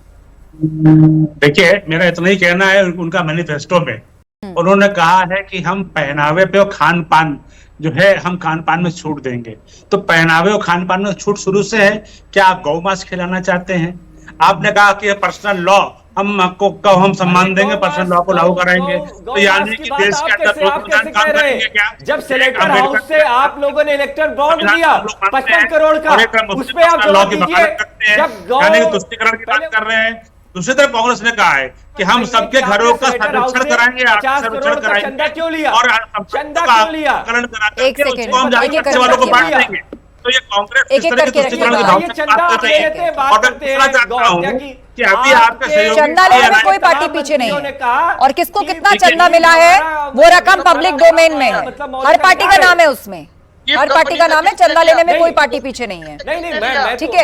देखिए, मेरा इतना ही कहना है, उनका मैनिफेस्टो में उन्होंने कहा है कि हम पहनावे पे और खान पान जो है, हम खान पान में छूट देंगे। तो पहनावे और खान पान में छूट शुरू से है। क्या आप गौ मांस खिलाना चाहते हैं? आपने कहा कि पर्सनल लॉ हम सम्मान देंगे, पर्सनल लॉ को लागू कराएंगे। तो यानी कि देश के अंदर काम करेंगे क्या? जब सेनेटर हाउस से आप लोगों ने इलेक्टर बॉन्ड दिया 55 करोड़ का, उस पे आप जवाब दीजिए। जब तुष्टिकरण की बात कर रहे हैं, दूसरी तरफ कांग्रेस ने कहा है कि हम सबके घरों का सर्वेक्षण कराएंगे, सर्वेक्षण कराएंगे, चंदा क्यों लिया, और चंदा क्यों लिया? एक सेकंड, हम जाकर वालों को बांट देंगे। तो ये कांग्रेस एक एक करके कि अभी आपका सहयोग चंदा लेने में कोई पार्टी पीछे नहीं है, और किसको कितना चंदा मिला है वो रकम पब्लिक डोमेन में है, हर पार्टी का नाम है उसमें, हर पार्टी का नाम है, चंदा लेने में कोई पार्टी पीछे नहीं है। नहीं, ठीक है,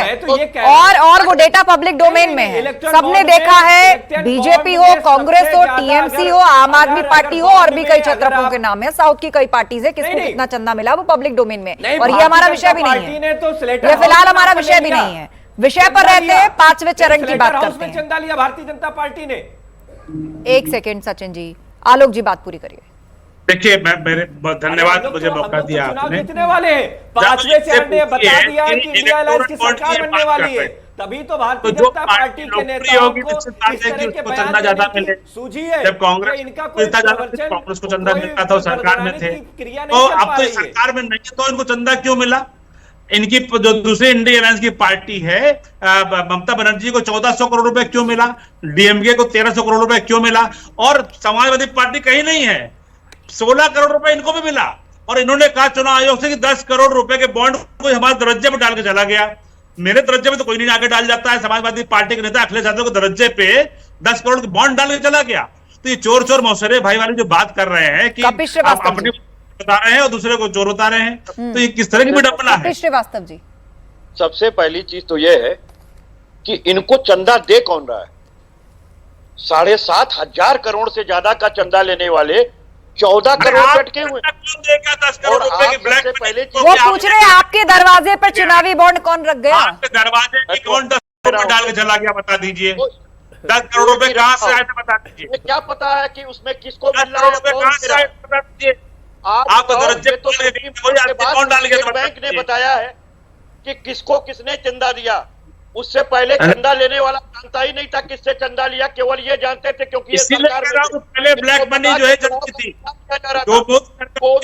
और वो डेटा पब्लिक डोमेन में है, सबने देखा है, बीजेपी हो, कांग्रेस हो, टीएमसी हो, आम आदमी पार्टी हो, और भी कई छत्रपों के नाम है, साउथ की कई पार्टीज है, किसको कितना चंदा मिला वो पब्लिक डोमेन में, और ये हमारा विषय भी नहीं है, ये फिलहाल हमारा विषय भी नहीं है। विषय पर रहते हैं, 5वें चरण की बात करते हैं। चंदा लिया भारतीय जनता पार्टी ने। एक सेकेंड सचिन जी, आलोक जी बात पूरी करिए। देखिए, मेरे धन्यवाद, मुझे मौका दिया आपने। जीतने वाले हैं, 5वें चरण ने बता दिया कि इंडिया अलायंस की सरकार बनने वाली है, तभी तो भारतीय जनता पार्टी के नेताओं को इस तरह के बयान ज्यादा देने मिले। की सूझी है। जब कांग्रेस कांग्रेस को चंदा मिलता था, सरकार में थे, तो अब तो सरकार में नहीं है, तो इनको चंदा क्यों मिला? इनकी जो दूसरी इंडिया अलायंस की पार्टी है, ममता बनर्जी को 1400 करोड़ रुपए क्यों मिला, डीएमके को 1300 करोड़ रुपए क्यों मिला, और समाजवादी पार्टी कहीं नहीं है, 16 करोड़ रुपए इनको भी मिला। और इन्होंने कहा चुनाव आयोग से कि 10 करोड़ रुपए के बॉन्ड को हमारे दरज्जे में डाल के चला गया। मेरे दरज्जे में तो कोई नहीं आगे डाल जाता है, समाजवादी पार्टी के नेता अखिलेश यादव के दरज्जे पे 10 करोड़ के बॉन्ड डाल के चला गया। तो ये चोर चोर मौसरे भाई वाली जो बात कर रहे हैं कि आप अपनी बता रहे हैं और दूसरे को चोर बता रहे हैं, तो ये किस तरह की विडंबना है? श्रीवास्तव जी, सबसे पहली चीज तो यह है कि इनको चंदा दे कौन रहा है? 7,500 करोड़ से ज्यादा का चंदा लेने वाले 14 करोड़ अटके हुए। 10 करोड़ रुपए की ब्लैक पहले वो पूछ रहे हैं आपके दरवाजे पर चुनावी बॉन्ड कौन रख गया? आपके दरवाजे पे कौन 10 करोड़ डाल के चला गया, बता दीजिए। 10 करोड़ रुपए कहां से आए थे, बता दीजिए। क्या पता है कि उसमें किसको 10 करोड़ रुपए कहां से आए, बता दीजिए। आपको दरज्जे तो कौन डाल के बैंक ने बताया है कि किसको किसने चंदा दिया। उससे पहले चंदा लेने वाला जानता ही नहीं था किससे चंदा लिया, केवल ये जानते थे क्योंकि पहले ब्लैक मनी जो है चलती थी,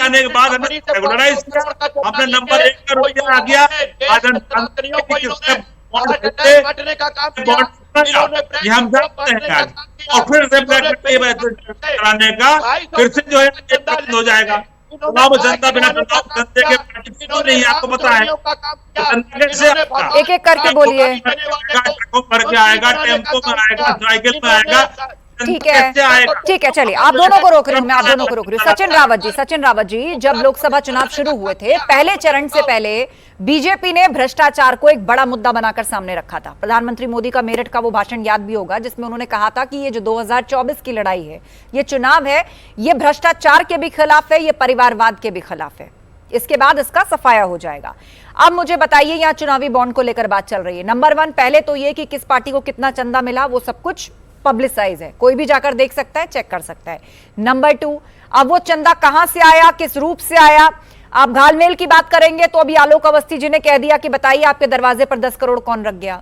आने के बाद हमने रेगुलराइज किया, हमने नंबर 1 का रुपया आ गया, बांटने का काम किया, ये हम जानते हैं आज। और फिर से ब्लैक मनी कराने का फिर से जो है बंद हो जाएगा। चुनाव जनता बिना चुनाव जनता के पार्टी क्यों नहीं, आपको पता है कैसे? एक एक करके बोलिए। ट्रकों भर के आएगा, टेम्पो में आएगा, साइकिल में आएगा, ठीक है, ठीक है, चलिए आप दोनों को रोक रही हूँ, मैं आप दोनों को रोक रही हूँ। सचिन रावत जी, जब लोकसभा चुनाव शुरू हुए थे, पहले चरण से पहले बीजेपी ने भ्रष्टाचार को एक बड़ा मुद्दा बनाकर सामने रखा था। प्रधानमंत्री मोदी का मेरठ का वो भाषण याद भी होगा, जिसमें उन्होंने कहा था कि ये जो 2024 की लड़ाई है, ये चुनाव है, ये भ्रष्टाचार के भी खिलाफ है, ये परिवारवाद के भी खिलाफ है। इसके बाद इसका सफाया हो जाएगा। अब मुझे बताइए, यहाँ चुनावी बॉन्ड को लेकर बात चल रही है। नंबर 1 पहले तो ये कि किस पार्टी को कितना चंदा मिला, वो सब कुछ पब्लिसाइज है, कोई भी जाकर देख सकता है, चेक कर सकता है। नंबर 2, अब वो चंदा कहां से आया, किस रूप से आया? आप घालमेल की बात करेंगे तो अभी आलोक अवस्थी जी ने कह दिया कि बताइए आपके दरवाजे पर 10 करोड़ कौन रख गया।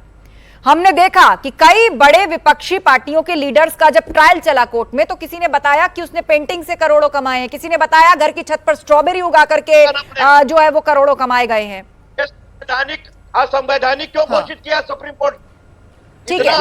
हमने देखा कि कई बड़े विपक्षी पार्टियों के लीडर्स का जब ट्रायल चला कोर्ट में, तो किसी ने बताया कि उसने पेंटिंग से करोड़ों कमाए हैं, किसी ने बताया घर की छत पर स्ट्रॉबेरी उगा करके जो है वो करोड़ों कमाए गए हैं। असंवैधानिक क्यों घोषित किया सुप्रीम कोर्ट? ठीक है,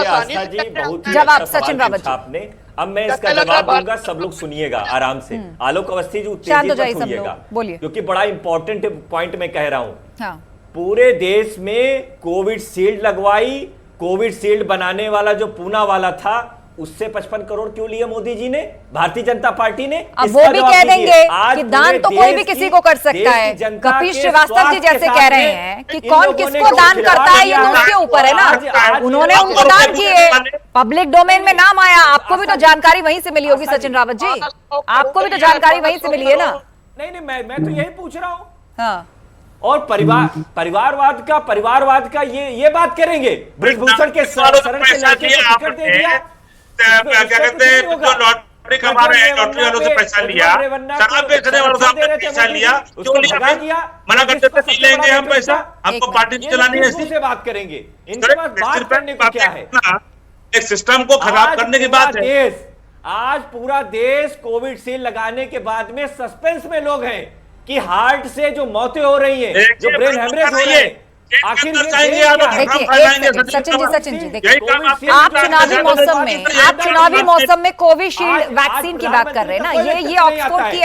जवाब सचिन रावत आपने। अब मैं इसका जवाब दूंगा, सब लोग सुनिएगा आराम से। आलोक अवस्थी जी उत्तेजित मत होइएगा, क्योंकि बड़ा इंपॉर्टेंट पॉइंट मैं कह रहा हूं। हाँ। पूरे देश में कोविड शील्ड लगवाई, कोविड शील्ड बनाने वाला जो पूना वाला था, उससे 55 करोड़ क्यों लिए मोदी जी ने, भारतीय जनता पार्टी ने? अब वो भी कह देंगे कि दान तो कोई भी किसी को कर सकता है। कपिल श्रीवास्तव जी जैसे कह रहे हैं कि कौन किसको दान करता है, ये तो उसके ऊपर है ना। उन्होंने उनको दान किए, पब्लिक डोमेन में नाम आया, आपको भी तो जानकारी वहीं से मिली होगी सचिन रावत जी, आपको भी तो जानकारी वहीं से मिली है ना? नहीं, मैं तो यही पूछ रहा हूँ। हाँ। और परिवारवाद का ये बात करेंगे। ब्रिजभूषण के शरण से लड़के को टिकट दे दिया, क्या कहते हैं, जो लॉटरी कमा रहे हैं, लॉटरी वालों से पैसा लिया, शराब बेचने वालों से पैसा लिया, क्यों लिया? मना करते थे नहीं लेंगे हम पैसा, हमको पार्टी चलानी है, इसी से बात करेंगे। इनके पास बात करने को क्या है? एक सिस्टम को खराब करने की बात है। आज पूरा देश कोविशील्ड लगाने के बाद में सस्पेंस में लोग हैं कि हार्ट से जो मौतें हो रही हैं, जो ब्रेन हेमरेज हो रहे हैं, आखिर सचिन जी देखिए, आप चुनावी मौसम में कोविशील्ड वैक्सीन की बात कर रहे हैं ना। ये ऑक्सफोर्ड की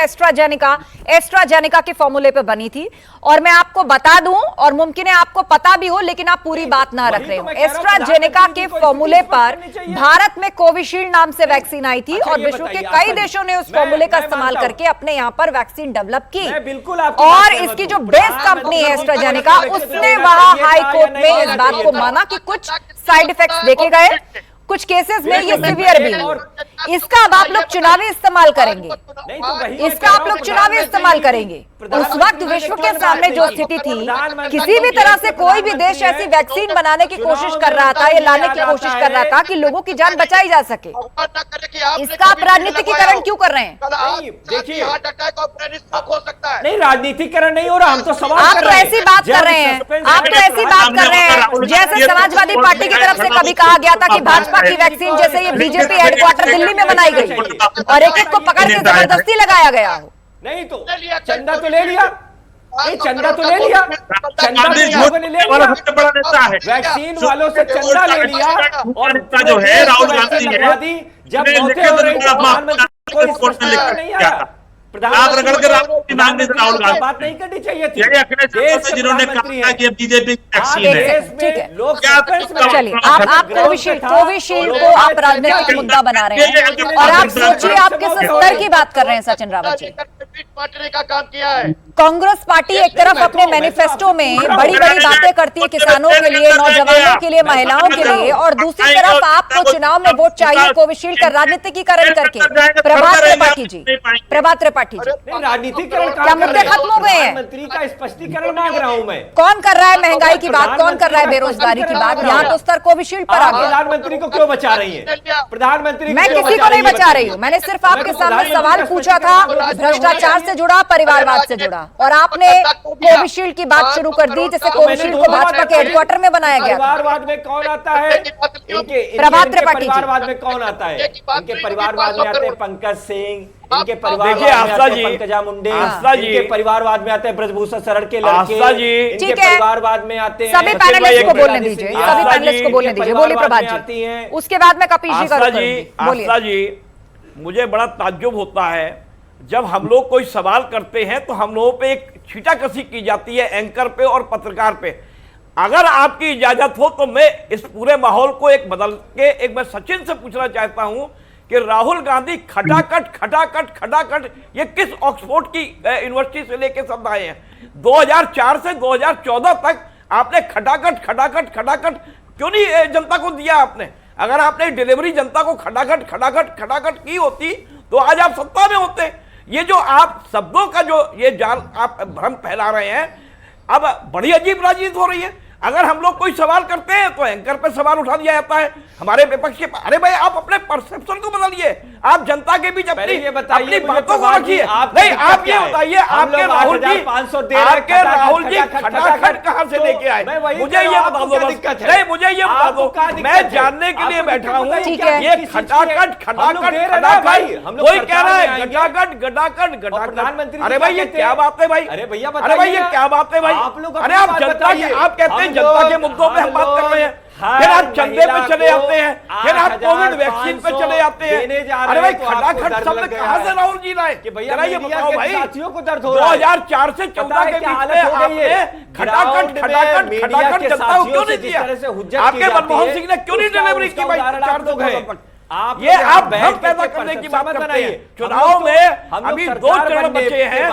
एस्ट्राजेनेका के फॉर्मूले पे बनी थी, और मैं आपको बता दूं, और मुमकिन है आपको पता भी हो लेकिन आप पूरी बात ना रख रहे हो, एस्ट्राजेनेका के फॉर्मूले पर भारत में कोविशील्ड नाम से वैक्सीन आई थी, और विश्व के कई देशों ने उस फॉर्मूले का इस्तेमाल करके अपने यहाँ पर वैक्सीन डेवलप की। और इसकी जो बेस कंपनी है एस्ट्राजेनेका, उसने हाई कोर्ट में इस बात को माना कि कुछ साइड इफेक्ट्स देखे गए, कुछ केसेस में ये सीवियर भी है। इसका अब आप लोग चुनावी इस्तेमाल करेंगे, इसका आप लोग चुनावी इस्तेमाल करेंगे। उस वक्त विश्व के सामने जो स्थिति थी, किसी भी तरह से कोई भी देश ऐसी वैक्सीन बनाने की कोशिश कर रहा था या लाने की कोशिश कर रहा था कि लोगों की जान बचाई जा सके, इसका आप राजनीतिकरण क्यों कर रहे हैं? देखिए, नहीं राजनीतिकरण नहीं हो रहा, हम तो सवाल आप तो ऐसी बात कर रहे हैं, आप तो ऐसी बात कर रहे हैं जैसे समाजवादी पार्टी की तरफ से कभी कहा गया था कि भाजपा की वैक्सीन जैसे ये बीजेपी हेडक्वार्टर दिल्ली में बनाई गई और एक एक को पकड़ के जबरदस्ती लगाया गया हो। नहीं तो चंदा तो ले लिया, चंदा तो ले लिया, चंदा तो ले लिया, वैक्सीन वालों से चंदा ले लिया, और जो है राहुल गांधी है, जब मौतें हो रही प्रधानमंत्री को स्पष्टता नहीं आया। राहुल गांधी बात नहीं करनी चाहिए थी, जिन्होंने कहा कि बीजेपी वैक्सीन है। चलिए, आप कोविशील्ड को आप राजनीतिक मुद्दा बना रहे हैं, और आप सोचिए आप किस स्तर की बात कर रहे हैं सचिन रावत जी। बांटने का काम किया है कांग्रेस पार्टी एक तरफ अपने मैनिफेस्टो में बड़ी बड़ी बातें करती है किसानों के लिए, नौजवानों के लिए, महिलाओं के लिए, और दूसरी तरफ आपको चुनाव में वोट चाहिए कोविशील्ड का राजनीतिकीकरण करके। प्रभात त्रिपाठी जी, राजनीतिकरण क्या मुद्दे खत्म हो गए हैं? मंत्री का स्पष्टीकरण मांग रहा हूं मैं। कौन कर रहा है महंगाई की बात, कौन कर रहा है बेरोजगारी की बात? यहाँ तो स्तर कोविशील्ड पर आ गया। प्रधानमंत्री को क्यों बचा रही है? प्रधानमंत्री मैं किसी को नहीं बचा रही हूँ, मैंने सिर्फ आपके सामने सवाल पूछा था, भ्रष्टाचार से जुड़ा, परिवारवाद से जुड़ा, और आपने कोविशील्ड की बात शुरू कर दी, जैसे कोविशील्ड को भाजपा के हेडक्वार्टर में बनाया गया। परिवारवाद में कौन आता है? प्रभात त्रिपाठी जी, परिवारवाद में कौन आता है? इनके परिवारवाद में आते हैं पंकज सिंह, इनके परिवारवाद में आते हैं पंकजा मुंडे, इनके परिवारवाद में आते हैं ब्रजभूषण शरण के लड़के, इनके परिवारवाद में आते हैं। सभी पैनलिस्ट को बोलने दीजिए, सभी पैनलिस्ट को बोलने दीजिए। बोलिए प्रभात जी, उसके बाद में कपिल जी का बोलिए। मुझे बड़ा ताज्जुब होता है जब हम लोग कोई सवाल करते हैं तो हम लोगों पे एक छींटाकशी की जाती है एंकर पे और पत्रकार पे। अगर आपकी इजाजत हो तो मैं इस पूरे माहौल को एक बदल के एक मैं सचिन से पूछना चाहता हूं कि राहुल गांधी खटाखट ये किस ऑक्सफोर्ड की यूनिवर्सिटी से लेके शब्द आए हैं? 2004 से 2014 तक आपने खटाखट क्यों नहीं जनता को दिया? आपने अगर आपने डिलीवरी जनता को खटाखट की होती तो आज आप सत्ता में होते। ये जो आप शब्दों का जो ये जाल आप भ्रम फैला रहे हैं, अब बड़ी अजीब राजनीति हो रही है। अगर हम लोग कोई सवाल करते हैं तो एंकर पे सवाल उठा दिया जाता है हमारे विपक्ष के। अरे भाई, आप अपने परसेप्शन को बदलिए, आप जनता के बीच अपनी बातों को रखिए। नहीं, आप ये बताइए, आपके राहुल जी खटाखट कहां से लेके आए? मुझे ये बता दो, नहीं मुझे ये बता दो, मैं जानने के लिए बैठा हूँ। ये खटाखट कोई कह रहा है गटाखट। अरे भाई, ये क्या बात है भाई? अरे भाई, ये क्या बात है भाई? अरे आप जनता के, आप कहते हैं जनता के मुद्दों पे हम बात कर रहे हैं, फिर आप चंदे पे चले जाते हैं, फिर आप कोविड वैक्सीन पे चले जाते हैं। अरे भाई, खटाखट शब्द कहां से राहुल जी लाए? जरा ये बताओ भाई। 2004 से 14 के बीच में आपने खटाखट जनता को क्यों नहीं दिया? आपके मनमोहन सिंह ने क्यों नहीं डिलीवरी की भाई? 4 आप ये आप भ्रम पैदा करने की बात करते हैं। चुनाव में अभी 2 चरण बचे हैं,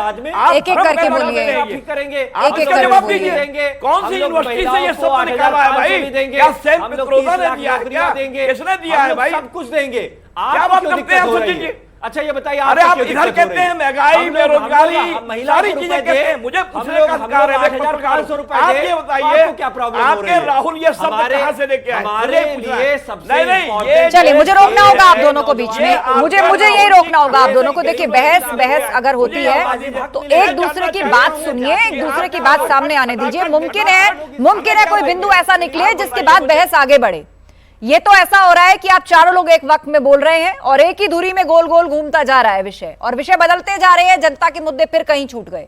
एक एक करके बोलिए, एक एक जवाब दीजिए। कौन सी यूनिवर्सिटी से ये सब निकाला है भाई? क्या सेम पित्रोदा ने दिया है? क्या किसने दिया है भाई? सब कुछ देंगे। क्या बात करते हैं सचिन जी? अच्छा ये बताइए, अरे आप इधर कहते हैं महंगाई, बेरोजगारी, सारी चीजें कहते हैं। मुझे पूछने का अधिकार है, आप ये बताइए क्या प्रॉब्लम हो रही है? आपके राहुल ये सब कहां से लेके आए? हमारे लिए सबसे नहीं, चलिए मुझे रोकना होगा आप दोनों को बीच में, मुझे यही रोकना होगा आप दोनों को। देखिए, बहस अगर होती है तो एक दूसरे की बात सुनिए, एक दूसरे की बात सामने आने दीजिए। मुमकिन है कोई बिंदु ऐसा निकले जिसके बाद बहस आगे बढ़े, ये तो ऐसा हो रहा है कि आप चारों लोग एक वक्त में बोल रहे हैं और एक ही धुरी में गोल गोल घूमता जा रहा है विषय, और विषय बदलते जा रहे हैं, जनता के मुद्दे फिर कहीं छूट गए।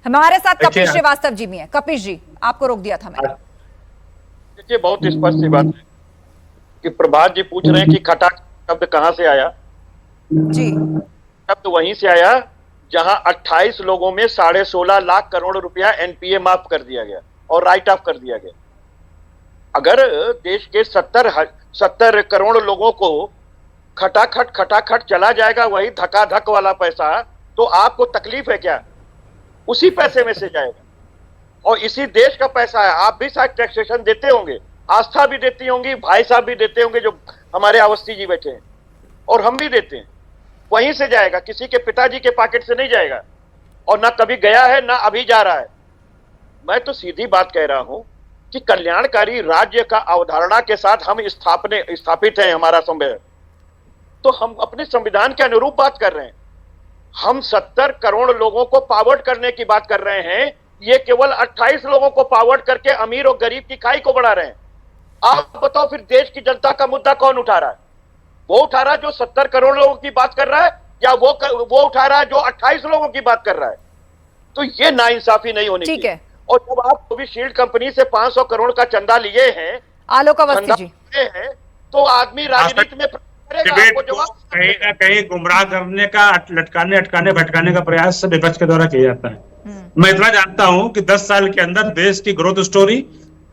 हमारे साथ कपिश श्रीवास्तव जी भी हैं। कपिश जी, आपको रोक दिया था मैंने। देखिए, बहुत स्पष्ट सी बात है कि प्रभात जी पूछ रहे हैं कि खटाक शब्द कहां से आया। जी, शब्द वहीं से आया जहां 28 लोगों में 16.5 लाख करोड़ रुपया एनपीए माफ कर दिया गया और राइट ऑफ कर दिया गया। अगर देश के 70 करोड़ लोगों को खटाखट चला जाएगा वही धकाधक वाला पैसा, तो आपको तकलीफ है क्या? उसी पैसे में से जाएगा और इसी देश का पैसा है। आप भी शायद टैक्सेशन देते होंगे, आस्था भी देती होंगी, भाई साहब भी देते होंगे जो हमारे अवस्थी जी बैठे हैं, और हम भी देते हैं। वहीं से जाएगा, किसी के पिताजी के पॉकेट से नहीं जाएगा, और ना कभी गया है ना अभी जा रहा है। मैं तो सीधी बात कह रहा हूं कि कल्याणकारी राज्य का अवधारणा के साथ हम स्थापित हैं हमारा संविधान, तो हम अपने संविधान के अनुरूप बात कर रहे हैं। हम 70 करोड़ लोगों को पावर्ड करने की बात कर रहे हैं, ये केवल 28 लोगों को पावर्ड करके अमीर और गरीब की खाई को बढ़ा रहे हैं। आप बताओ फिर देश की जनता का मुद्दा कौन उठा रहा है? वो उठा रहा है जो 70 करोड़ लोगों की बात कर रहा है, या वो उठा रहा है जो 28 लोगों की बात कर रहा है? तो ये नाइंसाफी नहीं होनी चाहिए। और जब आप कोविशील्ड कंपनी से 500 करोड़ का चंदा लिए हैं, आलोक अवस्थी जी, तो आदमी राजनीति में डिबेट को कहीं ना कहीं गुमराह करने का, लटकाने अटकाने भटकाने का प्रयास विपक्ष के द्वारा किया जाता है। मैं इतना जानता हूं कि 10 साल के अंदर देश की ग्रोथ स्टोरी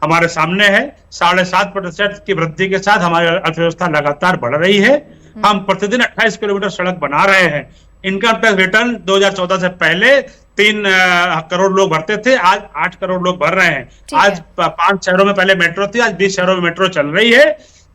हमारे सामने है। 7.5% की वृद्धि के साथ हमारी अर्थव्यवस्था लगातार बढ़ रही है। हम प्रतिदिन 28 किलोमीटर सड़क बना रहे हैं। इनकम टैक्स रिटर्न 2014 से पहले 3 करोड़ लोग भरते थे, आज 8 करोड़ लोग भर रहे हैं। आज 5 शहरों में पहले मेट्रो थी, आज 20 शहरों में मेट्रो चल रही है।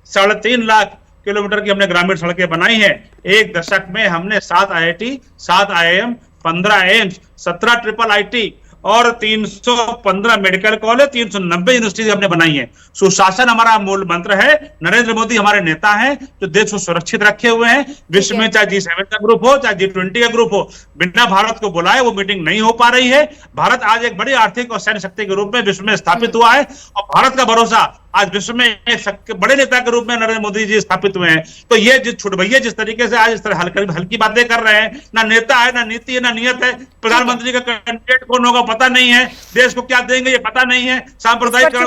3.5 लाख किलोमीटर की हमने ग्रामीण सड़कें बनाई हैं। एक दशक में हमने 7 IIT, 7 IIM, 15 AIIMS, 17 triple IT और 315 मेडिकल कॉलेज, 390 यूनिवर्सिटी हमने बनाई है। सुशासन हमारा मूल मंत्र है। नरेंद्र मोदी हमारे नेता हैं जो देश को सुरक्षित रखे हुए हैं। विश्व में चाहे G7 का ग्रुप हो, चाहे G20 का ग्रुप हो, बिना भारत को बुलाए वो मीटिंग नहीं हो पा रही है। भारत आज एक बड़ी आर्थिक और सैन्य शक्ति के रूप में विश्व में स्थापित हुआ है, और भारत का भरोसा आज विश्व में एक बड़े नेता के रूप में नरेंद्र मोदी जी स्थापित हुए हैं। तो ये जिस छुटभैया जिस तरीके से आज इस तरह हल्की बातें कर रहे हैं, ना नेता है, ना नीति है, ना नियत है। प्रधानमंत्री का कैंडिडेट कौन होगा पता नहीं है, देश को क्या देंगे ये पता नहीं है, सांप्रदायिकरण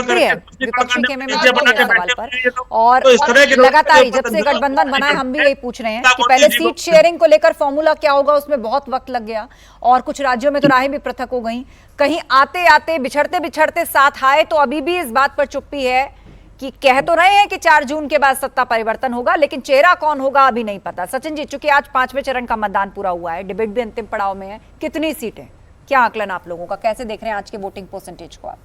और इस तरह के लगातार जब से गठबंधन बना है हम भी यही पूछ रहे हैं कि पहले सीट शेयरिंग को लेकर फॉर्मूला क्या होगा, उसमें बहुत वक्त लग गया और कुछ राज्यों में तो राहें भी पृथक हो गई। कहीं आते आते बिछड़ते साथ आए, तो अभी भी इस बात पर चुप्पी है कि कह तो रहे हैं कि 4 जून के बाद सत्ता परिवर्तन होगा, लेकिन चेहरा कौन होगा अभी नहीं पता। सचिन जी, चूंकि आज 5वें चरण का मतदान पूरा हुआ है, डिबेट भी अंतिम पड़ाव में है, कितनी सीटें, क्या आकलन आप लोगों का, कैसे देख रहे हैं आज के वोटिंग परसेंटेज को आप?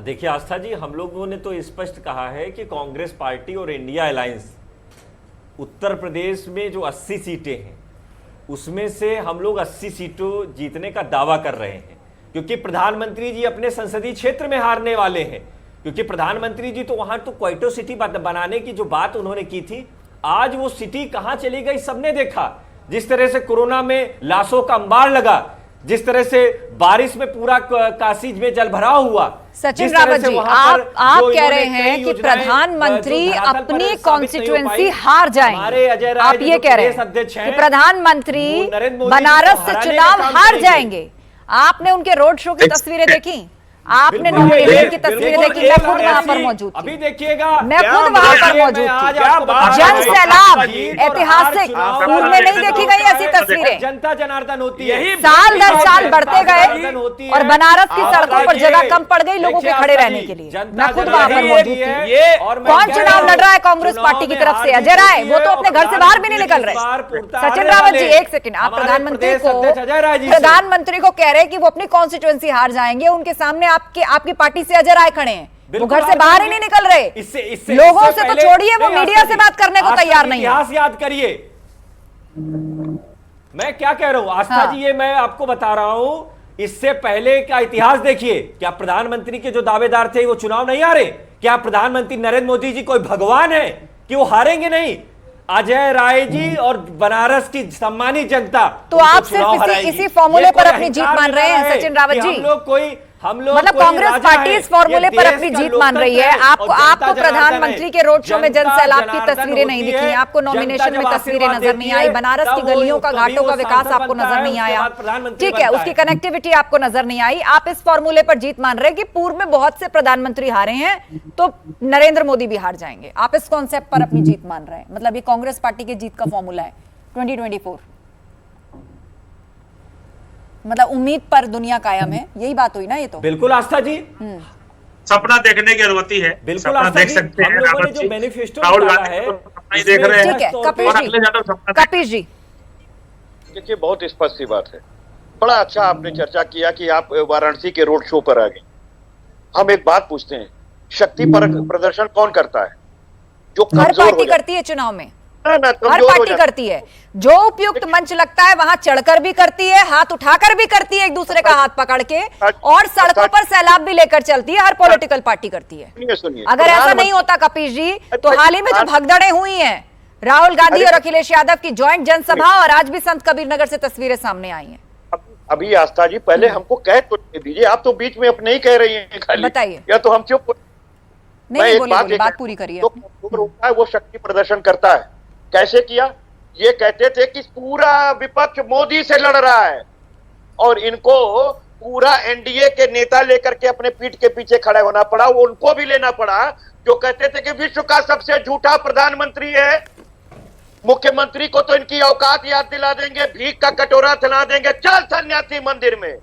देखिए आस्था जी, हम लोगों ने तो स्पष्ट कहा है कि कांग्रेस पार्टी और इंडिया अलायंस उत्तर प्रदेश में जो 80 सीटें हैं उसमें से हम लोग 80 सीटों जीतने का दावा कर रहे हैं, क्योंकि प्रधानमंत्री जी अपने संसदीय क्षेत्र में हारने वाले हैं। क्योंकि प्रधानमंत्री जी तो वहां तो क्वाइटो सिटी बनाने की जो बात उन्होंने की थी, आज वो सिटी कहां चली गई सबने देखा। जिस तरह से कोरोना में लाशों का अंबार लगा, जिस तरह से बारिश में पूरा काशी में जलभराव हुआ। सचिन रावत जी, आप कह रहे हैं कि प्रधानमंत्री अपनी कॉन्स्टिट्यूएंसी हार जाएंगे। आप ये कह रहे हैं कि प्रधानमंत्री बनारस से चुनाव हार जाएंगे। आपने उनके रोड शो की तस्वीरें देखी, आपने नॉमिनेशन की तस्वीरें देखी, मैं खुद वहां पर मौजूद थी। अभी देखिएगा, मैं खुद वहां पर मौजूद थी। जन सैलाब ऐतिहासिक, स्कूल में नहीं देखी गई ऐसी तस्वीरें। जनता जनार्दन होती है, साल दर साल बढ़ते गए और बनारस की सड़कों पर जगह कम पड़ गई लोगों के खड़े रहने के लिए। मैं खुद वहां पर मौजूद थी। कौन चुनाव लड़ रहा है कांग्रेस पार्टी की तरफ से? अजय राय, वो तो अपने घर से बाहर भी नहीं निकल रहे। सचिन रावत जी, एक सेकंड, आप प्रधानमंत्री को कह रहे हैं कि वो अपनी कॉन्स्टिट्यूएंसी हार जाएंगे, उनके सामने आपकी पार्टी से अजय राय खड़े हैं, वो घर से बाहर ही नहीं निकल रहे। इससे लोगों से तो छोड़िए, वो मीडिया से बात करने को तैयार नहीं है। इतिहास याद करिए, मैं क्या कह रहा हूं आस्था जी, ये मैं आपको बता रहा हूं। इससे पहले का इतिहास देखिए, क्या प्रधानमंत्री के जो दावेदार थे वो चुनाव नहीं हारे? क्या प्रधानमंत्री नरेंद्र मोदी जी कोई भगवान है कि वो हारेंगे नहीं? अजय राय जी और बनारस की सम्मानित जनता, तो आप सिर्फ इसी फॉर्मूले पर अपनी जीत मान रहे हैं सचिन रावत जी? हम लोग कोई हम लोग मतलब कोई कांग्रेस राजा पार्टी है, इस फॉर्मूले ये पर देश अपनी का जीत मान रही है। लोकतंत्र आपको और जनता आपको जनार्दन प्रधानमंत्री है। के रोड शो में जन जनता सैलाब की जनार्दन तस्वीरें नहीं होती दिखी, है। आपको जनता नॉमिनेशन में जब तस्वीरें आशीर्वाद नजर नहीं देती आई, है, बनारस की तब वो गलियों का, कभी घाटों का वो विकास सांसद आपको बनता नजर है, नहीं उसके आया। बाद प्रधानमंत्री ठीक है, बनता उसकी है। कनेक्टिविटी आपको नजर नहीं आई। आप इस फॉर्मूले पर जीत मान रहे हैं कि पूर्व में बहुत से प्रधानमंत्री हारे हैं तो नरेंद्र मोदी भी हार जाएंगे। आप इस कॉन्सेप्ट पर अपनी जीत मान रहे हैं, मतलब ये कांग्रेस पार्टी की जीत का फॉर्मूला है 2024। मतलब उम्मीद पर दुनिया कायम है, यही बात हुई ना ये तो। बिल्कुल आस्था जी, सपना देखने की अनुमति है, बिल्कुल सपना आस्था देख जी, सकते हम हैं। लोगों ने रावत जो जी, मैनिफेस्टो राहुल निकाला गांधी है, तो सपना ही देख रहे हैं। ठीक है, और कपिल अखिलेश जी, यादव सपना देख कपिल जी, देखिए बहुत स्पष्ट सी बात है। बड़ा अच्छा आपने चर्चा किया कि आप वाराणसी के रोड शो पर आ गए। हम एक बात पूछते हैं, शक्ति प्रदर्शन कौन करता है? जो हर कमजोर हो पार्टी जाता करती है चुनाव में, है ना, हर कमजोर हो पार्टी जाता करती है। जो उपयुक्त मंच लगता है वहां चढ़कर भी करती है, हाथ उठाकर भी करती है, एक दूसरे का हाथ पकड़ के, और सड़कों पर सैलाब भी लेकर चलती है। हर पॉलिटिकल पार्टी करती है। सुनिए सुनिए, अगर ऐसा नहीं होता कपिल जी, तो हाल ही में जो भगदड़ें हुई हैं राहुल गांधी और अखिलेश यादव की ज्वाइंट जनसभा, और आज भी संत कबीरनगर से तस्वीरें सामने आई हैं। अभी आस्था जी पहले हमको कह तो दीजिए, आप तो बीच में अपने ही कह रही हैं खाली। बताइए। या तो हम चुप। मैं नहीं एक बोले, बोले, ये बात कह- पूरी करिए जो अपनी। कमजोर होता है वो शक्ति प्रदर्शन करता है। कैसे किया? ये कहते थे कि पूरा विपक्ष मोदी से लड़ रहा है, और इनको पूरा एनडीए के नेता लेकर के अपने पीठ के पीछे खड़े होना पड़ा। वो उनको भी लेना पड़ा जो कहते थे कि विश्व का सबसे झूठा प्रधानमंत्री है। मुख्यमंत्री को तो इनकी औकात याद दिला देंगे, भीख का कटोरा खिला देंगे, चल सन्यासी मंदिर में।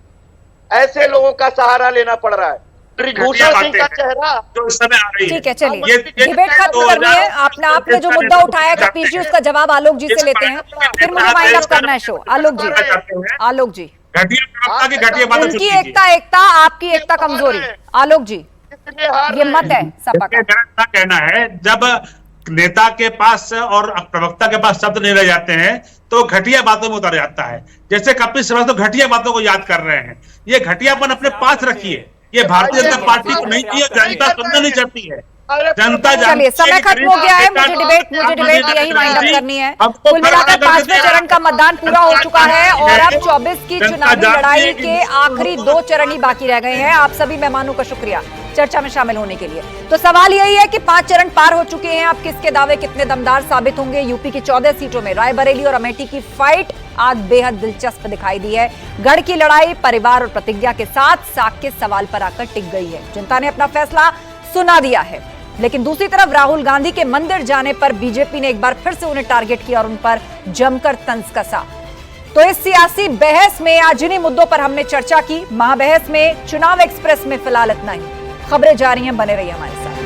ऐसे लोगों का सहारा लेना पड़ रहा है। भूषण सिंह का चेहरा जो इस समय आ रही है। ठीक है, चलिए ये डिबेट खत्म करनी है। आपने जो मुद्दा उठाया कपिल जी, उसका जवाब आलोक जी से लेते हैं, फिर मुझे वाइंड अप करना है शो। आलोक जी, आलोक जी, घटिया प्रवक्ता की घटिया बातें उनकी चुप कीजिए। एकता, आपकी एकता कमजोरी। आलोक जी, ये मत है सपा का। मेरा क्या कहना है, जब नेता के पास और प्रवक्ता के पास शब्द नहीं रह जाते हैं तो घटिया बातों में उतर जाता है। जैसे कपिल श्रीवास्तव घटिया बातों को याद कर रहे हैं, ये घटियापन अपने पास रखिए। ये भारतीय जनता पार्टी को नहीं चाहिए, जनता सुनना नहीं चाहती है। जनता चलिए, समय खत्म हो गया है। मुझे डिबेट यही वाइंड अप करनी है। कुल मिलाकर 5वें चरण का मतदान पूरा हो चुका है और अब 24 की चुनावी लड़ाई के आखिरी 2 चरण ही बाकी रह गए हैं। आप सभी मेहमानों का शुक्रिया चर्चा में शामिल होने के लिए। तो सवाल यही है कि 5 चरण पार हो चुके हैं। अब किसके दावे कितने दमदार साबित होंगे? यूपी की 14 सीटों में रायबरेली और अमेठी की फाइट आज बेहद दिलचस्प दिखाई दी है। गढ़ की लड़ाई परिवार और प्रतिज्ञा के साथ साख के सवाल पर आकर टिक गई है। जनता ने अपना फैसला सुना दिया है। लेकिन दूसरी तरफ राहुल गांधी के मंदिर जाने पर बीजेपी ने एक बार फिर से उन्हें टारगेट किया और उन पर जमकर तंज कसा। तो इस सियासी बहस में आज इन्हीं मुद्दों पर हमने चर्चा की। महाबहस में चुनाव एक्सप्रेस में फिलहाल इतना ही। खबरें जारी हैं, बने रहिए हमारे साथ।